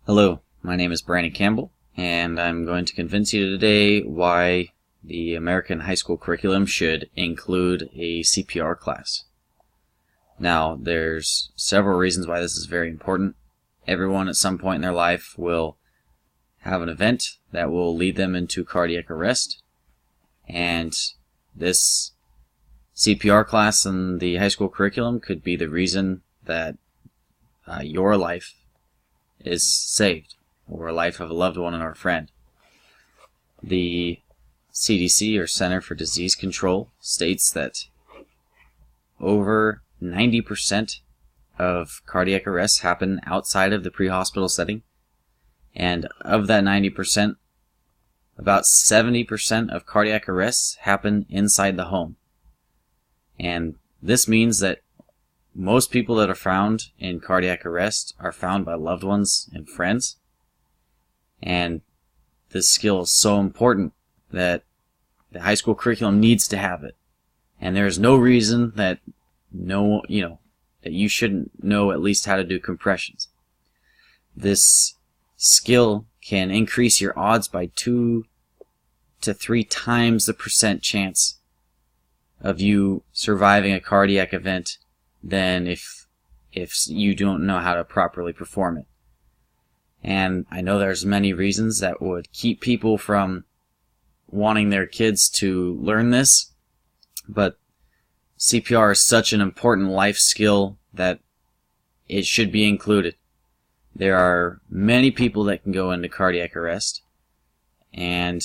Hello, my name is Brandon Campbell, and I'm going to convince you today why the American high school curriculum should include a CPR class. Now, there's several reasons why this is very important. Everyone at some point in their life will have an event that will lead them into cardiac arrest, and this CPR class in the high school curriculum could be the reason that your life is saved, or a life of a loved one or a friend. The CDC, or Center for Disease Control, states that over 90% of cardiac arrests happen outside of the pre-hospital setting, and of that 90%, about 70% of cardiac arrests happen inside the home. And this means that most people that are found in cardiac arrest are found by loved ones and friends. And this skill is so important that the high school curriculum needs to have it. And there is no reason that that you shouldn't know at least how to do compressions. This skill can increase your odds by 2 to 3 times the percent chance of you surviving a cardiac event than if you don't know how to properly perform it. And I know there's many reasons that would keep people from wanting their kids to learn this, but CPR is such an important life skill that it should be included. There are many people that can go into cardiac arrest, and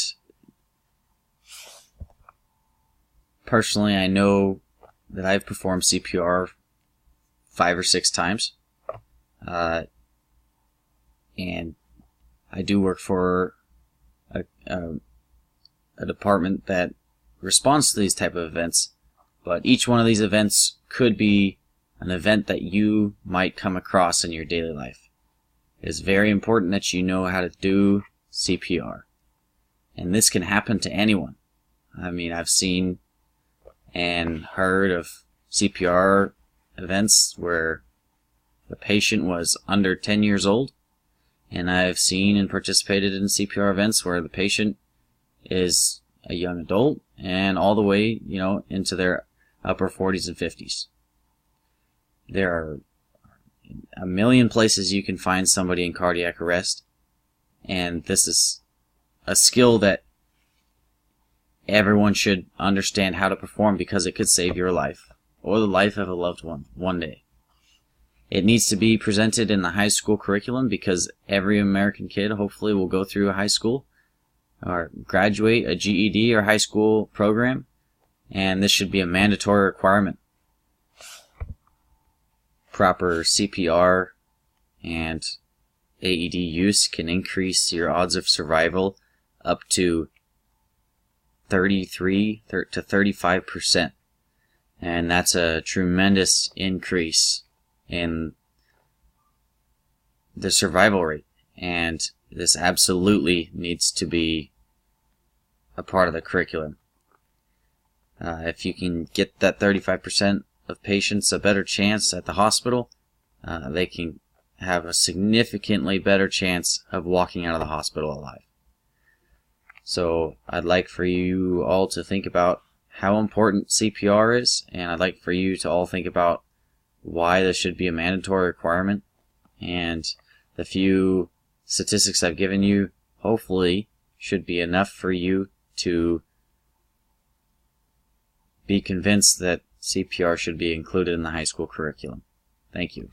personally I know that I've performed CPR 5 or 6 times, and I do work for a department that responds to these type of events, but each one of these events could be an event that you might come across in your daily life. It is very important that you know how to do CPR, and this can happen to anyone. I mean, I've seen and heard of CPR events where the patient was under 10 years old, and I've seen and participated in CPR events where the patient is a young adult and all the way, into their upper 40s and 50s. There are a million places you can find somebody in cardiac arrest, and this is a skill that everyone should understand how to perform, because it could save your life or the life of a loved one day. It needs to be presented in the high school curriculum because every American kid hopefully will go through a high school or graduate a GED or high school program, and this should be a mandatory requirement. Proper CPR and AED use can increase your odds of survival up to 33 to 35%. And that's a tremendous increase in the survival rate. And this absolutely needs to be a part of the curriculum. If you can get that 35% of patients a better chance at the hospital, they can have a significantly better chance of walking out of the hospital alive. So I'd like for you all to think about how important CPR is, and I'd like for you to all think about why this should be a mandatory requirement. And the few statistics I've given you hopefully should be enough for you to be convinced that CPR should be included in the high school curriculum. Thank you.